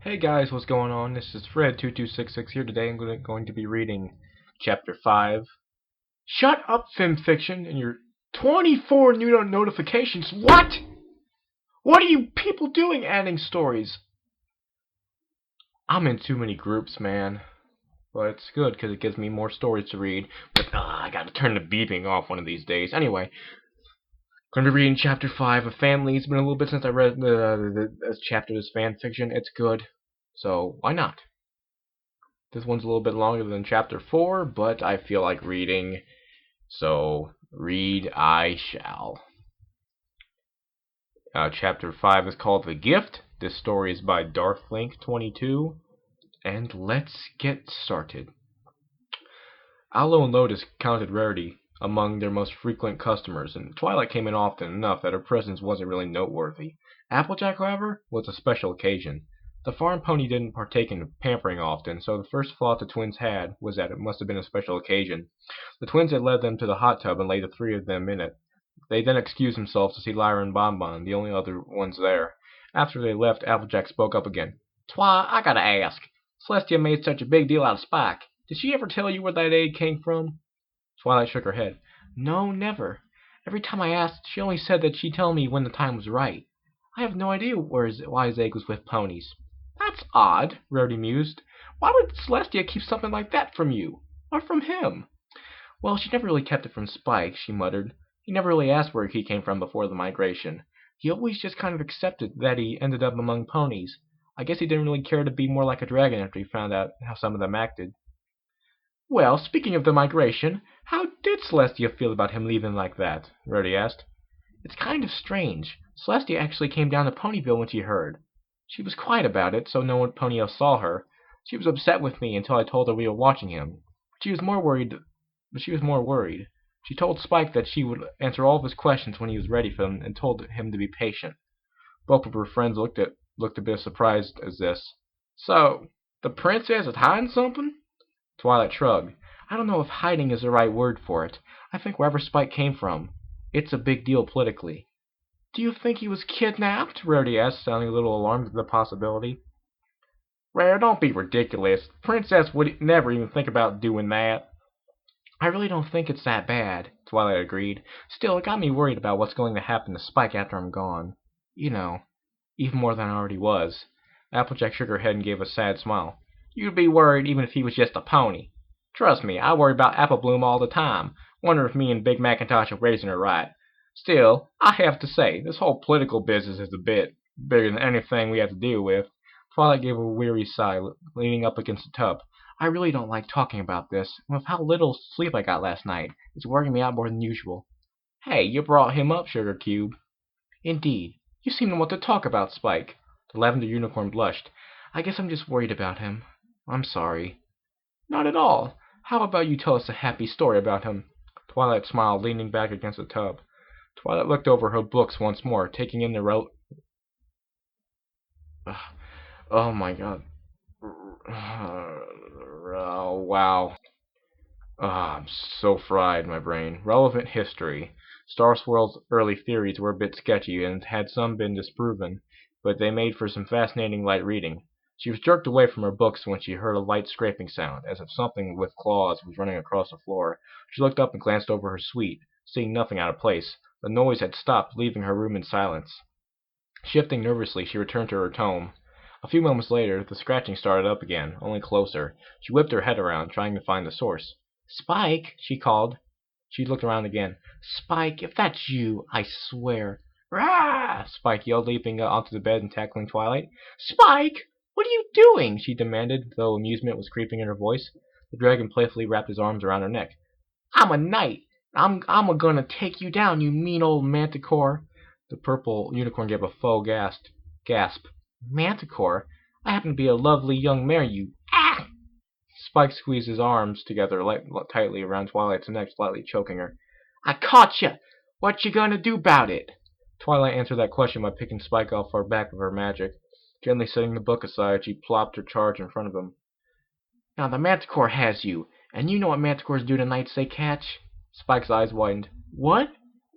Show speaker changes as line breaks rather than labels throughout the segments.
Hey guys, what's going on? This is Fred2266 here. Today I'm going to be reading Chapter 5. Shut up, FimFiction, and your 24 new notifications. What? What are you people doing adding stories? I'm in too many groups, man. But it's good because it gives me more stories to read. But I gotta turn the beeping off one of these days. Anyway, going to be reading Chapter 5 of Family. It's been a little bit since I read this chapter of this fan fiction. It's good. So, why not? This one's a little bit longer than chapter 4, but I feel like reading, so read I shall. Chapter 5 is called The Gift. This story is by Darthlink22, and let's get started. Aloe and Lotus counted Rarity among their most frequent customers, and Twilight came in often enough that her presence wasn't really noteworthy. Applejack, however, was a special occasion. The farm pony didn't partake in pampering often, so the first thought the twins had was that it must have been a special occasion. The twins had led them to the hot tub and laid the three of them in it. They then excused themselves to see Lyra and Bonbon, the only other ones there. After they left, Applejack spoke up again. "Twi, I gotta ask. Celestia made such a big deal out of Spike. Did she ever tell you where that egg came from?" Twilight shook her head. "No, never. Every time I asked, she only said that she'd tell me when the time was right. I have no idea why his egg was with ponies." "That's odd," Rarity mused. "Why would Celestia keep something like that from you? Or from him?" "Well, she never really kept it from Spike," she muttered. "He never really asked where he came from before the migration. He always just kind of accepted that he ended up among ponies. I guess he didn't really care to be more like a dragon after he found out how some of them acted." "Well, speaking of the migration, how did Celestia feel about him leaving like that?" Rarity asked. "It's kind of strange. Celestia actually came down to Ponyville when she heard. She was quiet about it, so no one pony else saw her. She was upset with me until I told her we were watching him. She was more worried. She told Spike that she would answer all of his questions when he was ready for them, and told him to be patient." Both of her friends looked a bit surprised at this. "So, the princess is hiding something?" Twilight shrugged. "I don't know if hiding is the right word for it. I think wherever Spike came from, it's a big deal politically." "Do you think he was kidnapped?" Rarity asked, sounding a little alarmed at the possibility. "Rare, don't be ridiculous. The princess would never even think about doing that." "I really don't think it's that bad," Twilight agreed. "Still, it got me worried about what's going to happen to Spike after I'm gone. You know, even more than I already was." Applejack shook her head and gave a sad smile. "You'd be worried even if he was just a pony. Trust me, I worry about Apple Bloom all the time. Wonder if me and Big Macintosh are raising her right. Still, I have to say, this whole political business is a bit bigger than anything we have to deal with." Twilight gave a weary sigh, leaning up against the tub. "I really don't like talking about this, and with how little sleep I got last night, it's worrying me out more than usual." "Hey, you brought him up, Sugar Cube." "Indeed. You seem to want to talk about Spike." The Lavender Unicorn blushed. "I guess I'm just worried about him. I'm sorry." "Not at all. How about you tell us a happy story about him?" Twilight smiled, leaning back against the tub. Twilight looked over her books once more, taking in the oh my god. Oh, wow. I'm so fried, my brain. Relevant history. Star Swirl's early theories were a bit sketchy, and had some been disproven, but they made for some fascinating light reading. She was jerked away from her books when she heard a light scraping sound, as if something with claws was running across the floor. She looked up and glanced over her suite, seeing nothing out of place. The noise had stopped, leaving her room in silence. Shifting nervously, she returned to her tome. A few moments later, the scratching started up again, only closer. She whipped her head around, trying to find the source. "Spike!" she called. She looked around again. "Spike, if that's you, I swear—" "Rah!" Spike yelled, leaping onto the bed and tackling Twilight. "Spike! What are you doing?" she demanded, though amusement was creeping in her voice. The dragon playfully wrapped his arms around her neck. "I'm a knight. I'm a-gonna take you down, you mean old manticore." The purple unicorn gave a faux gasp. "Manticore? I happen to be a lovely young mare, you—" "Ah!" Spike squeezed his arms together tightly around Twilight's neck, slightly choking her. "I caught you! What you gonna do about it?" Twilight answered that question by picking Spike off her back with her magic. Gently setting the book aside, she plopped her charge in front of him. "Now the manticore has you, and you know what manticores do to knights they catch." Spike's eyes widened. "What?"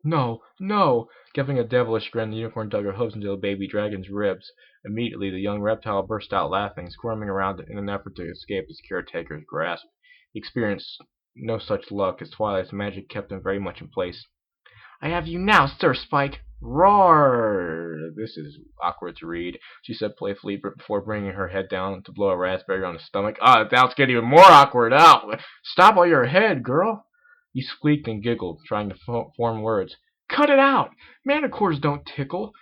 No, no! Giving a devilish grin, the unicorn dug her hooves into the baby dragon's ribs. Immediately, the young reptile burst out laughing, squirming around in an effort to escape his caretaker's grasp. He experienced no such luck, as Twilight's magic kept him very much in place. I have you now, Sir Spike! Roar! This is awkward to read, she said playfully before bringing her head down to blow a raspberry on his stomach. Ah, now it's getting even more awkward. Ow! Stop while you're ahead, girl! He squeaked and giggled, trying to form words. Cut it out! Manticores don't tickle.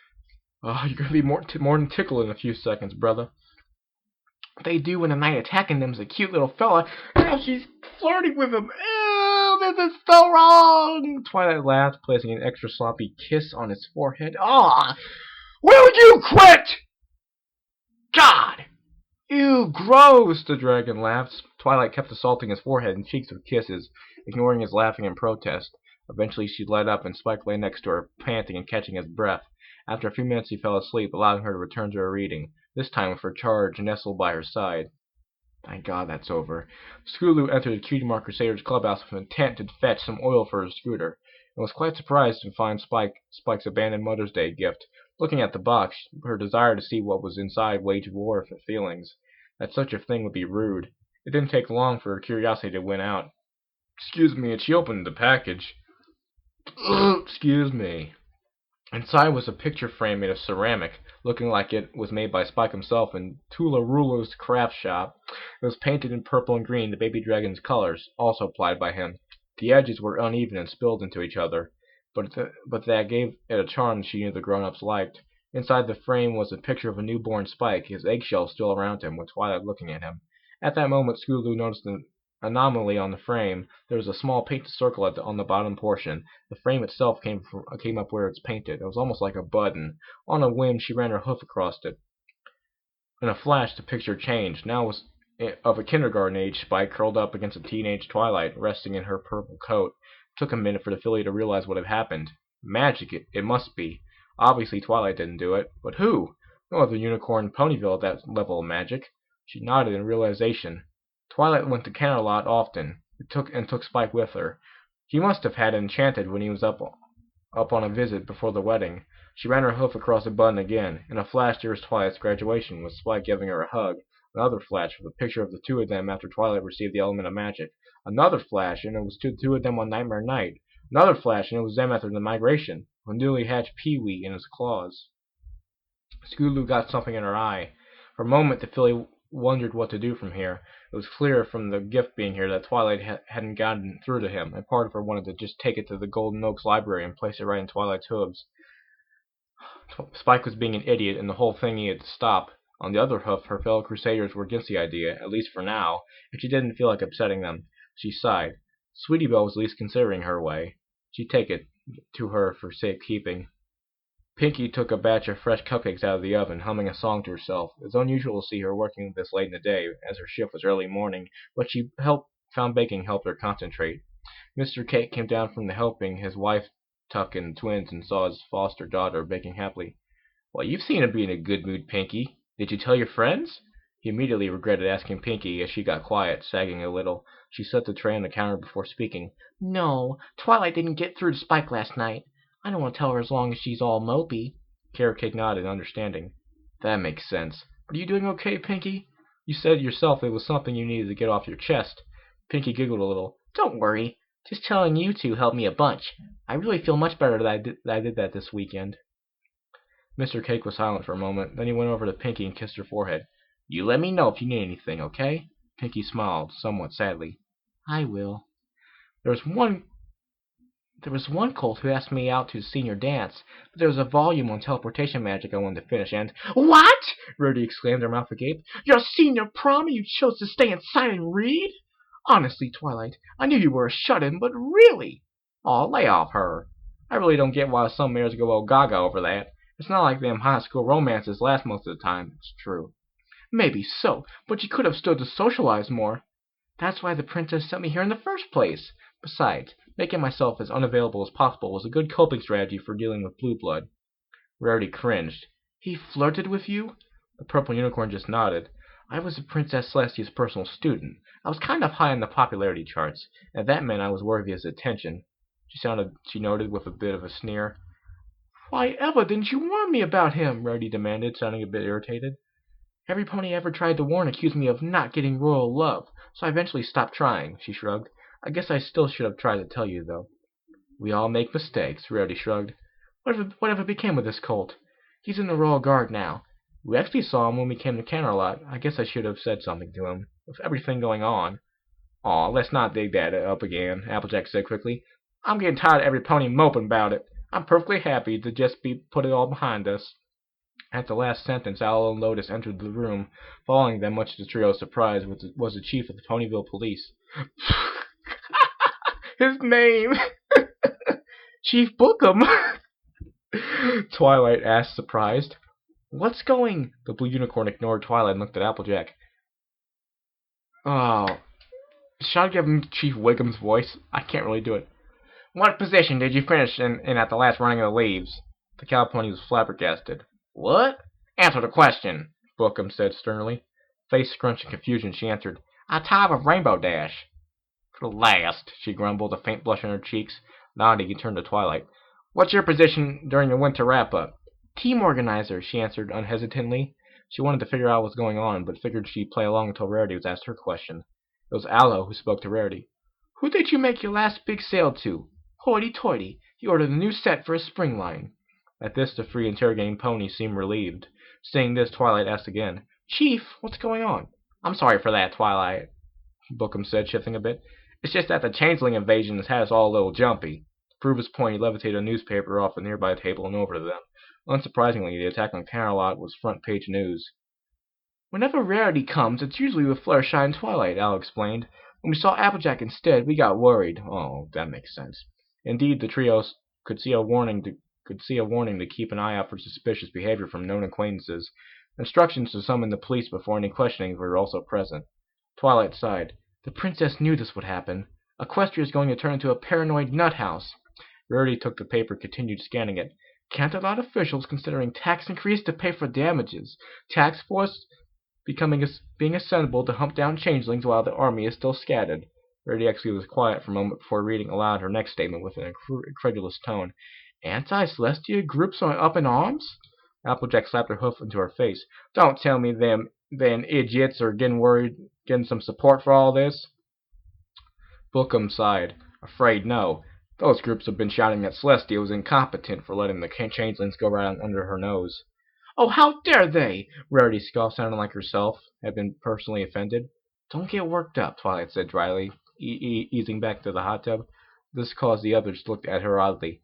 You're gonna be more than tickled in a few seconds, brother. They do when the knight attacking them's a cute little fella. Now she's flirting with him. Ew, this is so wrong! Twilight laughed, placing an extra sloppy kiss on his forehead. Will you quit? God! Ew, gross! The dragon laughed. Twilight kept assaulting his forehead and cheeks with kisses, ignoring his laughing in protest. Eventually she let up, and Spike lay next to her, panting and catching his breath. After a few minutes he fell asleep, allowing her to return to her reading, this time with her charge nestled by her side. Thank God that's over. Scootaloo entered the Cutie Mark Crusaders clubhouse with intent to fetch some oil for his scooter, and was quite surprised to find Spike's abandoned Mother's Day gift. Looking at the box, her desire to see what was inside waged war with her feelings. That such a thing would be rude. It didn't take long for her curiosity to win out. Excuse me, and she opened the package. Excuse me. Inside was a picture frame made of ceramic, looking like it was made by Spike himself in Tula Rulo's craft shop. It was painted in purple and green, the baby dragon's colors, also applied by him. The edges were uneven and spilled into each other, but that gave it a charm she knew the grown-ups liked. Inside the frame was a picture of a newborn Spike, his eggshells still around him, with Twilight looking at him. At that moment, Scootaloo noticed an anomaly on the frame. There was a small painted circle on the bottom portion. The frame itself came up where it's painted. It was almost like a button. On a whim, she ran her hoof across it. In a flash, the picture changed. Now it was of a kindergarten-age Spike curled up against a teenage Twilight, resting in her purple coat. It took a minute for the filly to realize what had happened. Magic, it must be. Obviously, Twilight didn't do it. But who? No other unicorn in Ponyville at that level of magic. She nodded in realization. Twilight went to Canterlot often, and took Spike with her. He must have had Enchanted when he was up on a visit before the wedding. She ran her hoof across the button again. In a flash, there was Twilight's graduation, with Spike giving her a hug. Another flash, with a picture of the two of them after Twilight received the element of magic. Another flash, and it was the two of them on Nightmare Night. Another flash, and it was them after the migration, with newly hatched Pee-wee in his claws. Scootaloo got something in her eye. For a moment, the filly wondered what to do from here. It was clear from the gift being here that Twilight hadn't gotten through to him, and part of her wanted to just take it to the Golden Oaks library and place it right in Twilight's hooves. Spike was being an idiot, and the whole thing needed to stop. On the other hoof, her fellow Crusaders were against the idea, at least for now, and she didn't feel like upsetting them. She sighed. Sweetie Belle was at least considering her way. She'd take it to her for safekeeping. Pinkie took a batch of fresh cupcakes out of the oven, humming a song to herself. It was unusual to see her working this late in the day, as her shift was early morning, but she found baking helped her concentrate. Mr. Cake came down from helping his wife tuck in twins and saw his foster daughter baking happily. Well, you've seen her be in a good mood, Pinkie. Did you tell your friends? He immediately regretted asking Pinkie as she got quiet, sagging a little. She set the tray on the counter before speaking. No, Twilight didn't get through to Spike last night. I don't want to tell her as long as she's all mopey. Carrot Cake nodded, understanding. That makes sense. But are you doing okay, Pinkie? You said yourself it was something you needed to get off your chest. Pinkie giggled a little. Don't worry. Just telling you two helped me a bunch. I really feel much better that I did that this weekend. Mr. Cake was silent for a moment. Then he went over to Pinkie and kissed her forehead. You let me know if you need anything, okay? Pinkie smiled, somewhat sadly. I will. There was one colt who asked me out to the senior dance, but there was a volume on teleportation magic I wanted to finish, and— What? Rhodey exclaimed, her mouth agape. Your senior prom, and you chose to stay inside and read? Honestly, Twilight, I knew you were a shut-in, but really— Aw, lay off her. I really don't get why some mayors go all gaga over that. It's not like them high school romances last most of the time, it's true. Maybe so, but you could have stood to socialize more. That's why the princess sent me here in the first place. Besides, making myself as unavailable as possible was a good coping strategy for dealing with blue blood. Rarity cringed. He flirted with you? The purple unicorn just nodded. I was the Princess Celestia's personal student. I was kind of high on the popularity charts, and that meant I was worthy of his attention. She noted with a bit of a sneer. Why ever didn't you warn me about him? Rarity demanded, sounding a bit irritated. Every pony I ever tried to warn accused me of not getting royal love, so I eventually stopped trying, she shrugged. I guess I still should have tried to tell you, though. We all make mistakes, Rarity shrugged. Whatever became of this colt? He's in the Royal Guard now. We actually saw him when we came to Canterlot. I guess I should have said something to him. With everything going on. Aw, let's not dig that up again, Applejack said quickly. I'm getting tired of every pony moping about it. I'm perfectly happy to just put it all behind us. At the last sentence, Owl and Lotus entered the room. Following them, much to the trio's surprise, was the chief of the Ponyville police. His name! Chief Bookham! Twilight asked, surprised. What's going? The Blue Unicorn ignored Twilight and looked at Applejack. Oh, should I give him Chief Wiggum's voice? I can't really do it. What position did you finish in at the last running of the leaves? The cow pony was flabbergasted. What? Answer the question, Bookham said sternly. Face scrunched in confusion, she answered, I tied with Rainbow Dash. For the last, she grumbled, a faint blush on her cheeks. Nodding, he turned to Twilight. What's your position during the winter wrap-up? Team organizer, she answered unhesitatingly. She wanted to figure out what was going on, but figured she'd play along until Rarity was asked her question. It was Aloe who spoke to Rarity. Who did you make your last big sale to? Hoity-toity, he ordered a new set for his spring line. At this, the three interrogating ponies seemed relieved. Seeing this, Twilight asked again, Chief, what's going on? I'm sorry for that, Twilight, Bookham said, shifting a bit. It's just that the changeling invasion has had us all a little jumpy. To prove his point, he levitated a newspaper off a nearby table and over to them. Unsurprisingly, the attack on Canterlot was front-page news. Whenever Rarity comes, it's usually with Fluttershy and Twilight, Al explained. When we saw Applejack instead, we got worried. Oh, that makes sense. Indeed, the trio could see a warning to keep an eye out for suspicious behavior from known acquaintances. Instructions to summon the police before any questioning were also present. Twilight sighed. The princess knew this would happen. Equestria is going to turn into a paranoid nut house. Rarity took the paper and continued scanning it. Canterlot officials considering tax increase to pay for damages. Task force being assembled to hunt down changelings while the army is still scattered. Rarity actually was quiet for a moment before reading aloud her next statement with an incredulous tone. Anti-Celestia groups are up in arms? Applejack slapped her hoof into her face. Don't tell me them idiots are getting some support for all this? Bookham sighed. Afraid no. Those groups have been shouting that Celestia was incompetent for letting the changelings go right under her nose. Oh, how dare they! Rarity scoffed, sounding like herself had been personally offended. Don't get worked up, Twilight said dryly, easing back to the hot tub. This caused the others to look at her oddly.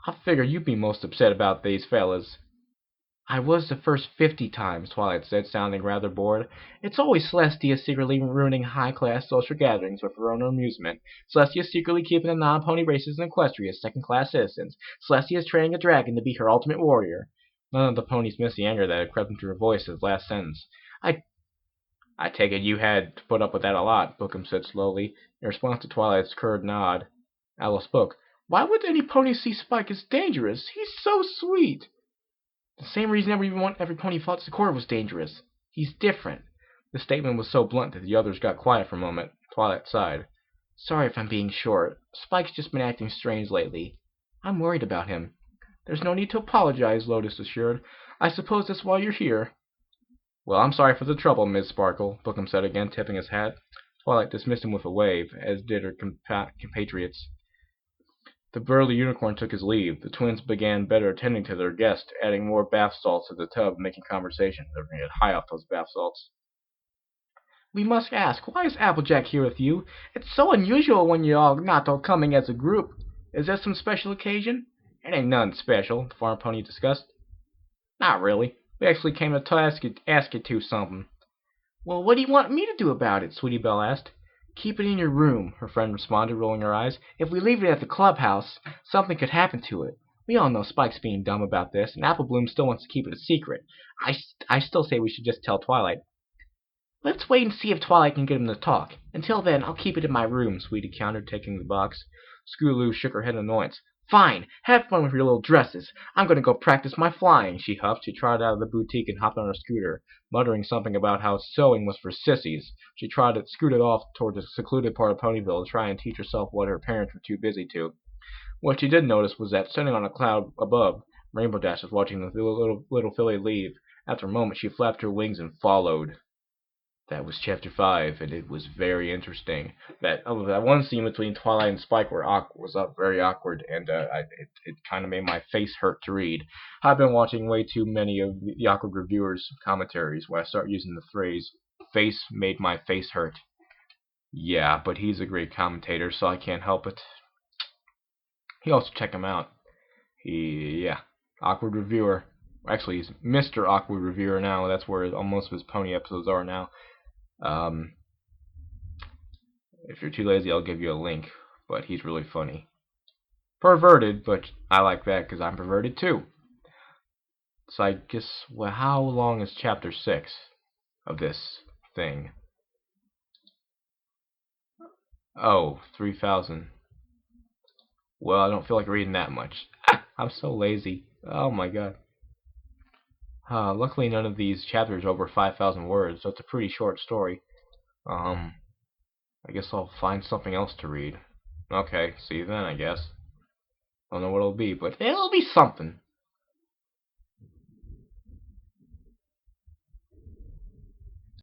I figured you'd be most upset about these fellas. I was the first 50 times, Twilight said, sounding rather bored. It's always Celestia secretly ruining high-class social gatherings for her own amusement. Celestia secretly keeping the non-pony races in Equestria as second-class citizens. Celestia is training a dragon to be her ultimate warrior. None of the ponies missed the anger that had crept into her voice at the last sentence. I take it you had to put up with that a lot, Bookham said slowly, in response to Twilight's curt nod. Alice spoke. Why would any pony see Spike as dangerous? He's so sweet. The same reason every pony thought Sakura was dangerous. He's different. The statement was so blunt that the others got quiet for a moment. Twilight sighed. Sorry if I'm being short. Spike's just been acting strange lately. I'm worried about him. There's no need to apologize, Lotus assured. I suppose that's why you're here. Well, I'm sorry for the trouble, Ms. Sparkle, Bookham said again, tipping his hat. Twilight dismissed him with a wave, as did her compatriots. The burly unicorn took his leave. The twins began better attending to their guest, adding more bath salts to the tub, making conversation. They were going to get high off those bath salts. We must ask, why is Applejack here with you? It's so unusual when you're not all coming as a group. Is there some special occasion? It ain't none special, the farm pony discussed. Not really. We actually came to ask you to something. Well, what do you want me to do about it? Sweetie Belle asked. Keep it in your room, her friend responded, rolling her eyes. If we leave it at the clubhouse, something could happen to it. We all know Spike's being dumb about this, and Apple Bloom still wants to keep it a secret. I still say we should just tell Twilight. Let's wait and see if Twilight can get him to talk. Until then, I'll keep it in my room, Sweetie countered, taking the box. Scootaloo shook her head in annoyance. Fine, have fun with your little dresses. I'm going to go practice my flying, she huffed. She trotted out of the boutique and hopped on her scooter, muttering something about how sewing was for sissies. She scooted off towards a secluded part of Ponyville to try and teach herself what her parents were too busy to. What she did notice was that, sitting on a cloud above, Rainbow Dash was watching the little filly leave. After a moment, she flapped her wings and followed. That was chapter 5, and it was very interesting. That one scene between Twilight and Spike was very awkward, and it kind of made my face hurt to read. I've been watching way too many of the awkward reviewers' commentaries where I start using the phrase "face made my face hurt." Yeah, but he's a great commentator, so I can't help it. You also check him out. Yeah, awkward reviewer. Actually, he's Mr. Awkward Reviewer now. That's where most of his pony episodes are now. If you're too lazy, I'll give you a link, but he's really funny. Perverted, but I like that because I'm perverted too. So I guess, well, how long is chapter 6 of this thing? Oh, 3,000. Well, I don't feel like reading that much. I'm so lazy. Oh my god. Luckily, none of these chapters are over 5,000 words, so it's a pretty short story. I guess I'll find something else to read. Okay, see you then, I guess. Don't know what it'll be, but it'll be something.